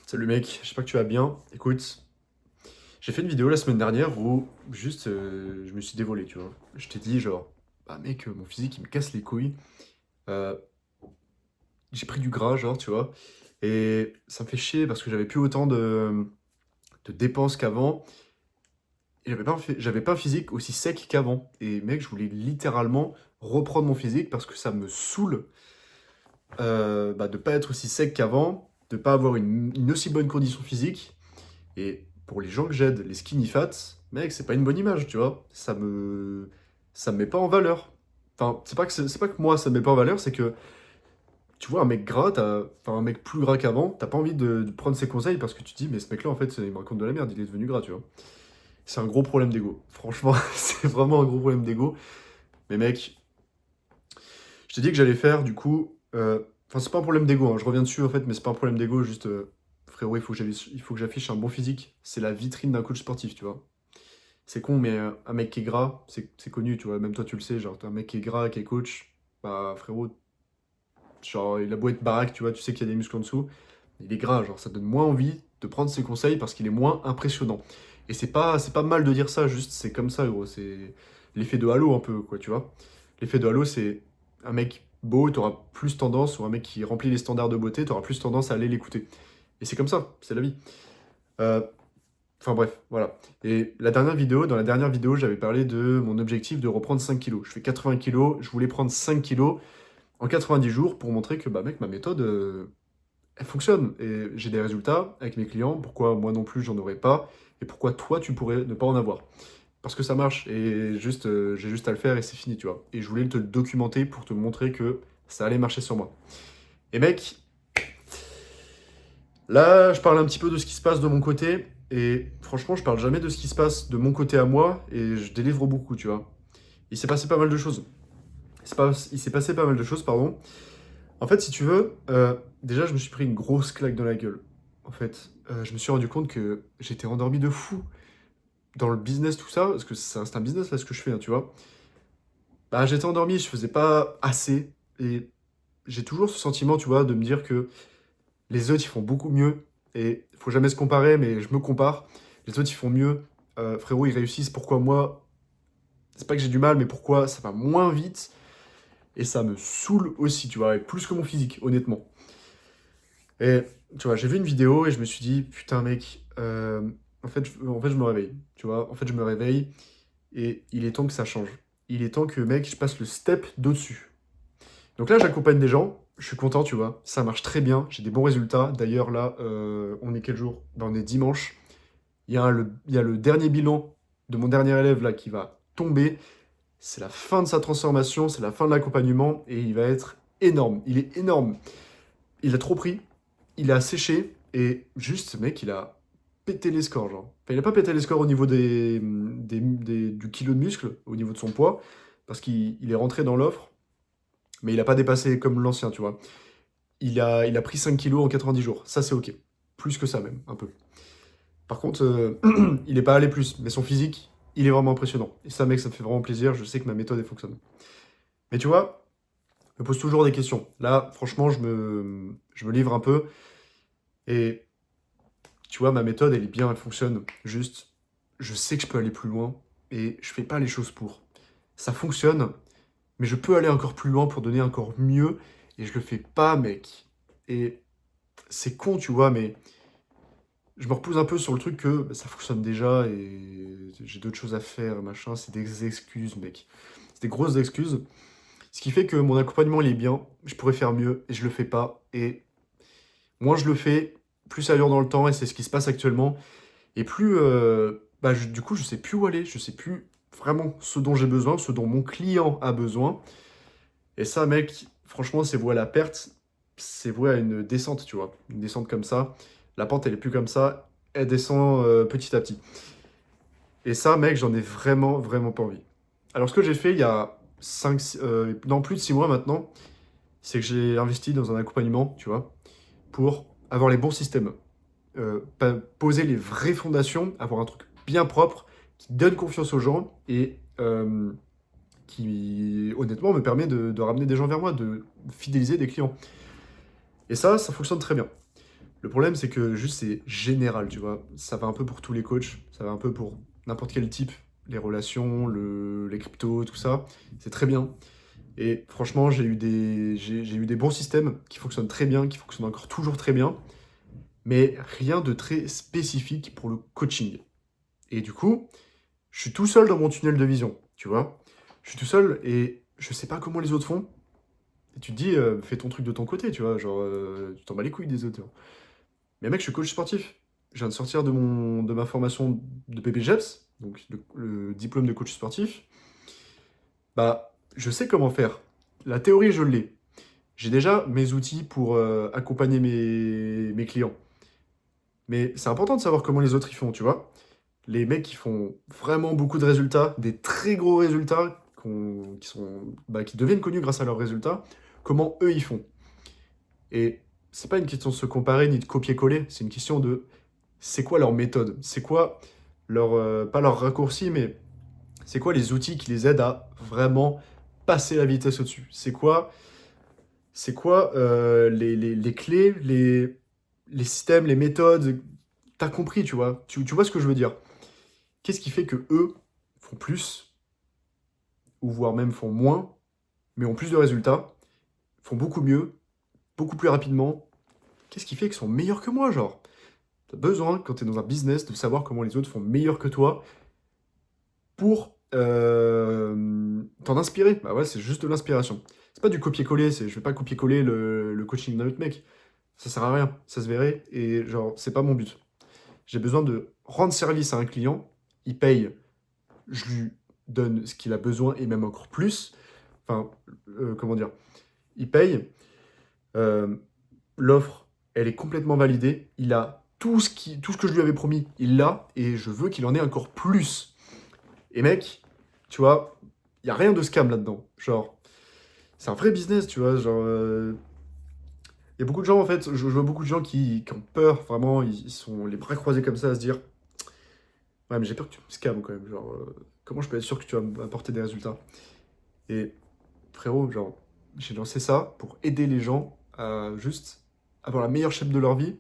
Salut mec, j'espère que tu vas bien. Écoute, j'ai fait une vidéo la semaine dernière où juste je me suis dévoilé, tu vois. Je t'ai dit genre, bah mec, mon physique il me casse les couilles. Euh, j'ai pris du gras, genre, tu vois. Et ça me fait chier parce que j'avais plus autant de dépenses qu'avant. Et j'avais pas un physique aussi sec qu'avant. Et mec, je voulais littéralement reprendre mon physique parce que ça me saoule de pas être aussi sec qu'avant, de pas avoir une aussi bonne condition physique. Et pour les gens que j'aide, les skinny fat, mec, c'est pas une bonne image, tu vois. Ça me met pas en valeur. Enfin, c'est pas que moi, ça me met pas en valeur, c'est que, tu vois, un mec gras, enfin, un mec plus gras qu'avant, t'as pas envie de prendre ses conseils parce que tu te dis, mais ce mec-là, en fait, il me raconte de la merde, il est devenu gras, tu vois. C'est un gros problème d'ego. Franchement, c'est vraiment un gros problème d'ego. Mais mec, je t'ai dit que j'allais faire, du coup, enfin, c'est pas un problème d'ego, hein, je reviens dessus, en fait, mais c'est pas un problème d'ego, juste, frérot, il faut que j'affiche un bon physique. C'est la vitrine d'un coach sportif, tu vois. C'est con, mais un mec qui est gras, c'est connu, tu vois. Même toi, tu le sais, genre, t'as un mec qui est gras, qui est coach, bah frérot, genre, il a beau être baraque, tu vois, tu sais qu'il y a des muscles en dessous, il est gras, genre, ça donne moins envie de prendre ses conseils parce qu'il est moins impressionnant. Et c'est pas mal de dire ça, juste, c'est comme ça, gros, c'est l'effet de halo un peu, quoi, tu vois. L'effet de halo, c'est un mec beau, t'auras plus tendance, ou un mec qui remplit les standards de beauté, t'auras plus tendance à aller l'écouter. Et c'est comme ça, c'est la vie. Euh, Enfin bref, voilà. Et dans la dernière vidéo, j'avais parlé de mon objectif de reprendre 5 kilos. Je fais 80 kilos, je voulais prendre 5 kilos en 90 jours pour montrer que, bah mec, ma méthode, elle fonctionne. Et j'ai des résultats avec mes clients. Pourquoi moi non plus, j'en aurais pas? Et pourquoi toi, tu pourrais ne pas en avoir? Parce que ça marche. Et juste, j'ai juste à le faire et c'est fini, tu vois. Et je voulais te le documenter pour te montrer que ça allait marcher sur moi. Et mec, là, je parle un petit peu de ce qui se passe de mon côté, et franchement, je parle jamais de ce qui se passe de mon côté à moi, et je délivre beaucoup, tu vois. Il s'est passé pas mal de choses. Il s'est passé pas mal de choses, pardon. En fait, si tu veux, déjà, je me suis pris une grosse claque dans la gueule. En fait, je me suis rendu compte que j'étais endormi de fou dans le business, tout ça, parce que c'est un business là ce que je fais, hein, tu vois. Bah, j'étais endormi, je faisais pas assez, et j'ai toujours ce sentiment, tu vois, de me dire que les autres, ils font beaucoup mieux. Et il faut jamais se comparer, mais je me compare. Les autres, ils font mieux. Frérot, ils réussissent. Pourquoi moi, c'est pas que j'ai du mal, mais pourquoi ça va moins vite. Et ça me saoule aussi, tu vois, et plus que mon physique, honnêtement. Et tu vois, j'ai vu une vidéo et je me suis dit, putain, mec, en fait, je me réveille. Tu vois, en fait, je me réveille et il est temps que ça change. Il est temps que, mec, je passe le step d'au-dessus. Donc là, j'accompagne des gens. Je suis content, tu vois. Ça marche très bien. J'ai des bons résultats. D'ailleurs, là, on est quel jour? Ben, on est dimanche. Il y a le dernier bilan de mon dernier élève là qui va tomber. C'est la fin de sa transformation, c'est la fin de l'accompagnement et il va être énorme. Il est énorme. Il a trop pris, il a séché et juste, ce mec, il a pété les scores, genre. Enfin, il a pas pété les scores au niveau du kilo de muscle, au niveau de son poids, parce qu'il est rentré dans l'offre, mais il a pas dépassé comme l'ancien, tu vois. Il a pris 5 kilos en 90 jours. Ça, c'est ok. Plus que ça, même, un peu. Par contre, il n'est pas allé plus. Mais son physique, il est vraiment impressionnant. Et ça, mec, ça me fait vraiment plaisir. Je sais que ma méthode, elle fonctionne. Mais tu vois, je me pose toujours des questions. Là, franchement, je me livre un peu. Et tu vois, ma méthode, elle est bien, elle fonctionne. Juste, je sais que je peux aller plus loin. Et je fais pas les choses pour. Ça fonctionne, mais je peux aller encore plus loin pour donner encore mieux. Et je le fais pas, mec. Et c'est con, tu vois, mais je me repose un peu sur le truc que bah, ça fonctionne déjà et j'ai d'autres choses à faire, machin. C'est des excuses, mec. C'est des grosses excuses. Ce qui fait que mon accompagnement, il est bien. Je pourrais faire mieux et je le fais pas. Et moins je le fais, plus ça dure dans le temps et c'est ce qui se passe actuellement. Et plus, du coup, je sais plus où aller. Je sais plus vraiment ce dont j'ai besoin, ce dont mon client a besoin. Et ça, mec, franchement, c'est voué à la perte. C'est voué à une descente, tu vois. Une descente comme ça. La pente, elle est plus comme ça. Elle descend petit à petit. Et ça, mec, j'en ai vraiment, vraiment pas envie. Alors, ce que j'ai fait il y a non, plus de 6 mois maintenant, c'est que j'ai investi dans un accompagnement, tu vois, pour avoir les bons systèmes. Poser les vraies fondations, avoir un truc bien propre, qui donne confiance aux gens et qui, honnêtement, me permet de ramener des gens vers moi, de fidéliser des clients. Et ça fonctionne très bien. Le problème, c'est que juste c'est général, tu vois. Ça va un peu pour tous les coachs, ça va un peu pour n'importe quel type, les relations, les cryptos, tout ça. C'est très bien. Et franchement, j'ai eu des bons systèmes qui fonctionnent très bien, qui fonctionnent encore toujours très bien, mais rien de très spécifique pour le coaching. Et du coup, je suis tout seul dans mon tunnel de vision, tu vois. Je suis tout seul et je sais pas comment les autres font. Et tu te dis, fais ton truc de ton côté, tu vois, genre, tu t'en bats les couilles des autres. Mais mec, je suis coach sportif. Je viens de sortir de ma formation de PPGEPS, donc le diplôme de coach sportif. Bah, je sais comment faire. La théorie, je l'ai. J'ai déjà mes outils pour accompagner mes clients. Mais c'est important de savoir comment les autres y font, tu vois. Les mecs qui font vraiment beaucoup de résultats, des très gros résultats, qui deviennent connus grâce à leurs résultats, comment eux y font. Et c'est pas une question de se comparer ni de copier-coller, c'est une question de c'est quoi leur méthode, c'est quoi leur, pas leur raccourci, mais c'est quoi les outils qui les aident à vraiment passer la vitesse au-dessus. C'est quoi les clés, les systèmes, les méthodes. T'as compris, tu vois. Tu vois ce que je veux dire. Qu'est-ce qui fait que eux font plus, ou voire même font moins, mais ont plus de résultats, font beaucoup mieux, beaucoup plus rapidement. Qu'est-ce qui fait qu'ils sont meilleurs que moi, genre? T'as besoin, quand t'es dans un business, de savoir comment les autres font meilleur que toi pour t'en inspirer. Bah ouais, c'est juste de l'inspiration. C'est pas du copier-coller, je vais pas copier-coller le coaching d'un autre mec. Ça sert à rien, ça se verrait, et genre, c'est pas mon but. J'ai besoin de rendre service à un client, il paye, je lui donne ce qu'il a besoin, et même encore plus. Enfin, comment dire, il paye, euh, l'offre, elle est complètement validée, il a tout ce que je lui avais promis, il l'a, et je veux qu'il en ait encore plus. Et mec, tu vois, il y a rien de scam là-dedans. Genre, c'est un vrai business, tu vois, genre... Il y a beaucoup de gens, en fait, je vois beaucoup de gens qui ont peur, vraiment, ils sont les bras croisés comme ça à se dire ouais, mais j'ai peur que tu me scams quand même, genre, comment je peux être sûr que tu vas m'apporter des résultats? Et frérot, genre, j'ai lancé ça pour aider les gens à juste avoir la meilleure shape de leur vie.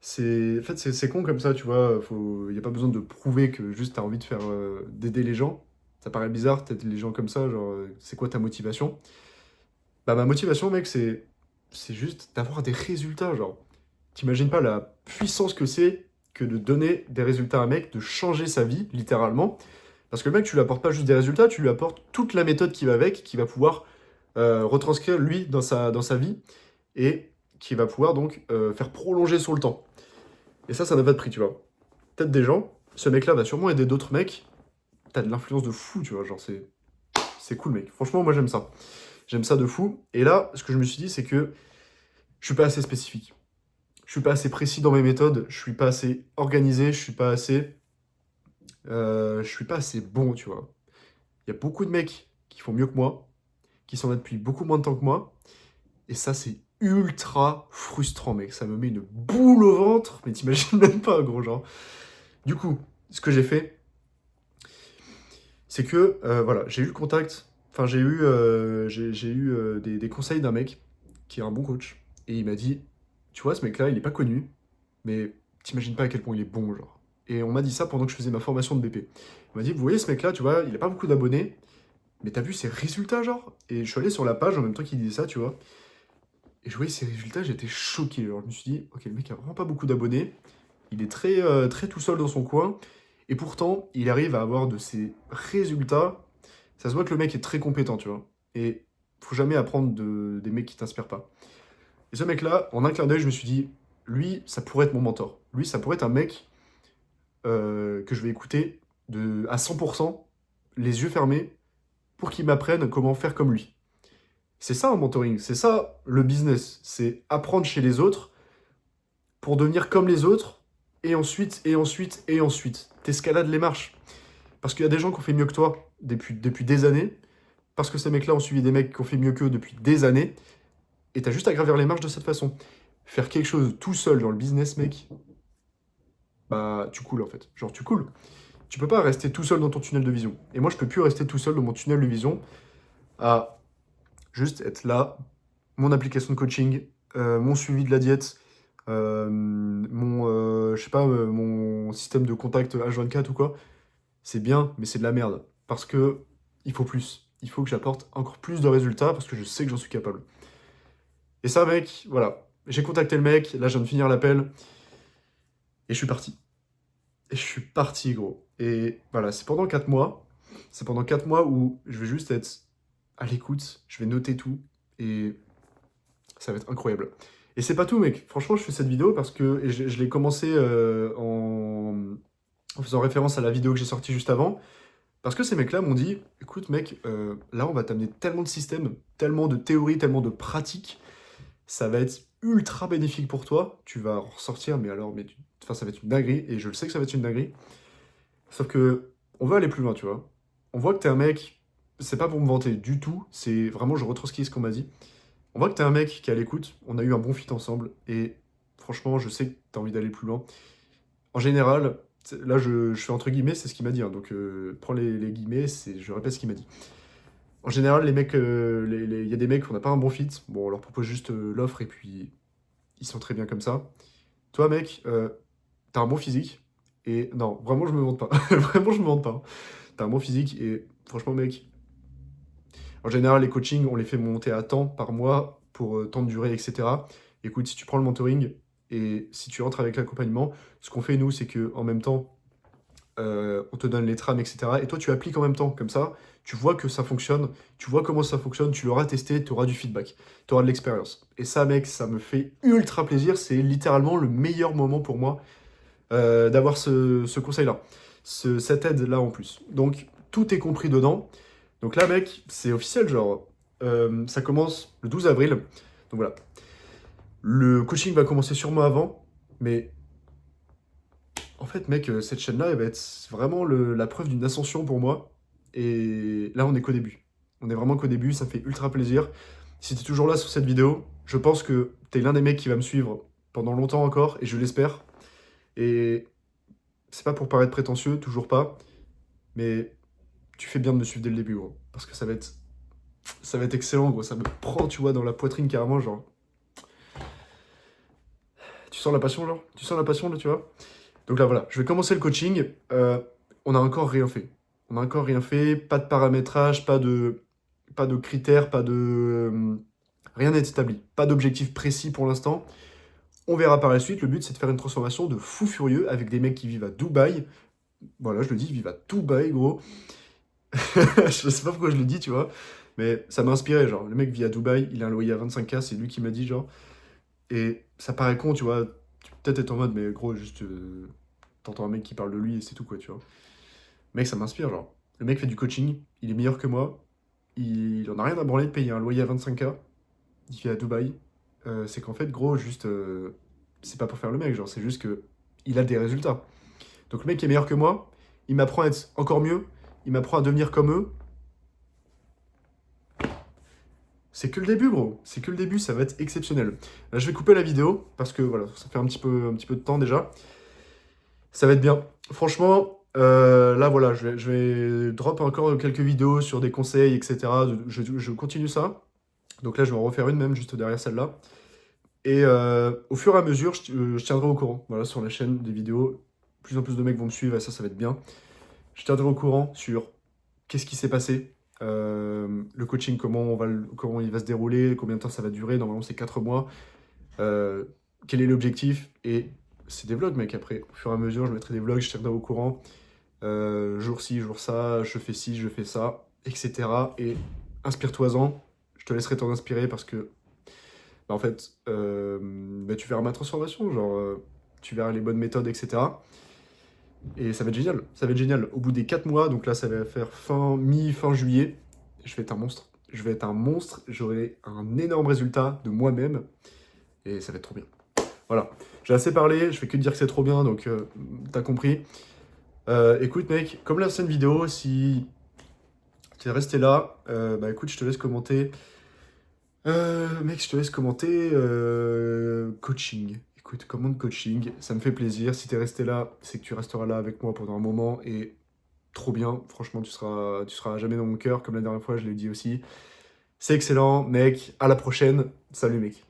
En fait, c'est con comme ça, tu vois, y a pas besoin de prouver que juste t'as envie de faire, d'aider les gens. Ça paraît bizarre, t'aides les gens comme ça, genre, c'est quoi ta motivation? Bah, ma motivation, mec, c'est juste d'avoir des résultats, genre. T'imagines pas la puissance que c'est que de donner des résultats à un mec, de changer sa vie, littéralement. Parce que le mec, tu lui apportes pas juste des résultats, tu lui apportes toute la méthode qui va avec, qui va pouvoir retranscrire lui dans sa vie, et qui va pouvoir donc faire prolonger sur le temps. Et ça n'a pas de prix, tu vois. Peut-être des gens, ce mec-là va sûrement aider d'autres mecs, t'as de l'influence de fou, tu vois, genre c'est cool, mec. Franchement, moi j'aime ça. J'aime ça de fou. Et là, ce que je me suis dit, c'est que je suis pas assez spécifique. Je suis pas assez précis dans mes méthodes, je suis pas assez organisé, je suis pas assez bon, tu vois. Il y a beaucoup de mecs qui font mieux que moi, qui sont là depuis beaucoup moins de temps que moi, et ça, c'est ultra frustrant, mec. Ça me met une boule au ventre, mais t'imagines même pas, gros, genre. Du coup, ce que j'ai fait, c'est que, voilà, j'ai eu le contact, enfin, j'ai eu des conseils d'un mec qui est un bon coach, et il m'a dit, tu vois, ce mec-là, il est pas connu, mais t'imagines pas à quel point il est bon, genre. Et on m'a dit ça pendant que je faisais ma formation de BP. On m'a dit, vous voyez ce mec-là, tu vois, il a pas beaucoup d'abonnés, mais t'as vu ses résultats, genre? Et je suis allé sur la page en même temps qu'il disait ça, tu vois. Et je voyais ses résultats, j'étais choqué. Genre, je me suis dit, ok, le mec a vraiment pas beaucoup d'abonnés, il est très tout seul dans son coin, et pourtant, il arrive à avoir de ces résultats. Ça se voit que le mec est très compétent, tu vois. Et faut jamais apprendre des mecs qui t'inspirent pas. Et ce mec-là, en un clin d'œil, je me suis dit, lui, ça pourrait être mon mentor. Lui, ça pourrait être un mec que je vais écouter à 100%, les yeux fermés, pour qu'il m'apprenne comment faire comme lui. C'est ça un mentoring, c'est ça le business. C'est apprendre chez les autres pour devenir comme les autres, et ensuite, et ensuite, et ensuite. T'escalades les marches. Parce qu'il y a des gens qui ont fait mieux que toi depuis des années, parce que ces mecs-là ont suivi des mecs qui ont fait mieux qu'eux depuis des années, et t'as juste à gravir les marches de cette façon. Faire quelque chose tout seul dans le business, mec, bah tu coules en fait. Genre tu coules. Tu peux pas rester tout seul dans ton tunnel de vision. Et moi, je peux plus rester tout seul dans mon tunnel de vision à juste être là, mon application de coaching, mon suivi de la diète, je sais pas, mon système de contact H24 ou quoi, c'est bien, mais c'est de la merde. Parce que il faut plus. Il faut que j'apporte encore plus de résultats parce que je sais que j'en suis capable. Et ça, mec, voilà. J'ai contacté le mec, là, je viens de finir l'appel, et je suis parti. Et je suis parti, gros. Et voilà, c'est pendant 4 mois. C'est pendant 4 mois où je vais juste être à l'écoute, je vais noter tout, et ça va être incroyable. Et c'est pas tout, mec. Franchement, je fais cette vidéo parce que et je l'ai commencé en faisant référence à la vidéo que j'ai sortie juste avant. Parce que ces mecs-là m'ont dit, écoute, mec, là, on va t'amener tellement de systèmes, tellement de théories, tellement de pratiques. Ça va être ultra bénéfique pour toi. Tu vas en ressortir, mais alors, enfin, ça va être une dinguerie. Et je le sais que ça va être une dinguerie. Sauf que on veut aller plus loin, tu vois. On voit que t'es un mec, c'est pas pour me vanter du tout, c'est vraiment, je retranscris ce qu'on m'a dit. On voit que t'es un mec qui est à l'écoute, on a eu un bon fit ensemble, et franchement, je sais que t'as envie d'aller plus loin. En général, là, je fais entre guillemets, c'est ce qu'il m'a dit, hein, donc prends les guillemets, je répète ce qu'il m'a dit. En général, les mecs, il y a des mecs, on n'a pas un bon fit, bon, on leur propose juste l'offre, et puis ils sont très bien comme ça. Toi, mec, t'as un bon physique, et non, vraiment, je me vante pas. Vraiment, je me vante pas. T'as un bon physique, et franchement, mec, en général, les coachings, on les fait monter à temps par mois pour temps de durée, etc. Écoute, si tu prends le mentoring et si tu rentres avec l'accompagnement, ce qu'on fait, nous, c'est que en même temps, on te donne les trames, etc. Et toi, tu appliques en même temps. Comme ça, tu vois que ça fonctionne, tu vois comment ça fonctionne, tu l'auras testé, tu auras du feedback, tu auras de l'expérience. Et ça, mec, ça me fait ultra plaisir. C'est littéralement le meilleur moment pour moi d'avoir ce conseil-là, cette aide-là en plus. Donc, tout est compris dedans. Donc là, mec, c'est officiel, genre, ça commence le 12 avril. Donc voilà. Le coaching va commencer sûrement avant, mais en fait, mec, cette chaîne-là, elle va être vraiment la preuve d'une ascension pour moi. Et là, on est qu'au début. On est vraiment qu'au début, ça me fait ultra plaisir. Si t'es toujours là sur cette vidéo, je pense que t'es l'un des mecs qui va me suivre pendant longtemps encore, et je l'espère. Et c'est pas pour paraître prétentieux, toujours pas, mais tu fais bien de me suivre dès le début, gros. Parce que ça va être excellent, gros. Ça me prend, tu vois, dans la poitrine carrément, genre. Tu sens la passion, genre? Tu sens la passion, là, tu vois? Donc là, voilà, je vais commencer le coaching. On a encore rien fait. On a encore rien fait. Pas de paramétrage, pas de critères, rien n'est établi. Pas d'objectif précis pour l'instant. On verra par la suite. Le but, c'est de faire une transformation de fou furieux avec des mecs qui vivent à Dubaï. Voilà, je le dis, ils vivent à Dubaï, gros. Je sais pas pourquoi je le dis, tu vois. Mais ça m'a inspiré, genre. Le mec vit à Dubaï, il a un loyer à 25K, c'est lui qui m'a dit, genre. Et ça paraît con, tu vois. Tu peux peut-être être en mode, mais gros, juste. T'entends un mec qui parle de lui et c'est tout, quoi, tu vois. Mec, ça m'inspire, genre. Le mec fait du coaching, il est meilleur que moi. Il en a rien à branler de payer un loyer à 25K. Il vit à Dubaï. C'est qu'en fait, gros, juste. C'est pas pour faire le mec, genre, c'est juste que. Il a des résultats. Donc le mec est meilleur que moi. Il m'apprend à être encore mieux. Il m'apprend à devenir comme eux. C'est que le début, gros. C'est que le début, ça va être exceptionnel. Là, je vais couper la vidéo parce que voilà, ça fait un petit peu de temps déjà. Ça va être bien. Franchement, là, voilà, je vais drop encore quelques vidéos sur des conseils, etc. Je continue ça. Donc là, je vais en refaire une même juste derrière celle-là. Et au fur et à mesure, je tiendrai au courant. Voilà, sur la chaîne des vidéos. Plus en plus de mecs vont me suivre et ça va être bien. Je tiendrai au courant sur qu'est-ce qui s'est passé, le coaching, comment il va se dérouler, combien de temps ça va durer. Normalement, c'est 4 mois. Euh, Quel est l'objectif? Et c'est des vlogs, mec. Après, au fur et à mesure, je mettrai des vlogs, je tiendrai au courant. Jour ci, jour ça, je fais ci, je fais ça, etc. Et inspire-toi-en. Je te laisserai t'en inspirer parce que, bah, en fait, bah, tu verras ma transformation. Genre, tu verras les bonnes méthodes, etc. Et ça va être génial. Ça va être génial. Au bout des 4 mois, donc là, ça va faire fin juillet, je vais être un monstre. Je vais être un monstre. J'aurai un énorme résultat de moi-même. Et ça va être trop bien. Voilà. J'ai assez parlé. Je fais que dire que c'est trop bien. Donc, t'as compris. Écoute, mec, comme la scène vidéo, si tu es resté là, bah écoute, je te laisse commenter. Mec, je te laisse commenter coaching. Écoute, commande coaching, ça me fait plaisir. Si t'es resté là, c'est que tu resteras là avec moi pendant un moment et trop bien. Franchement, tu seras jamais dans mon cœur, comme la dernière fois, je l'ai dit aussi. C'est excellent, mec. À la prochaine. Salut, mec.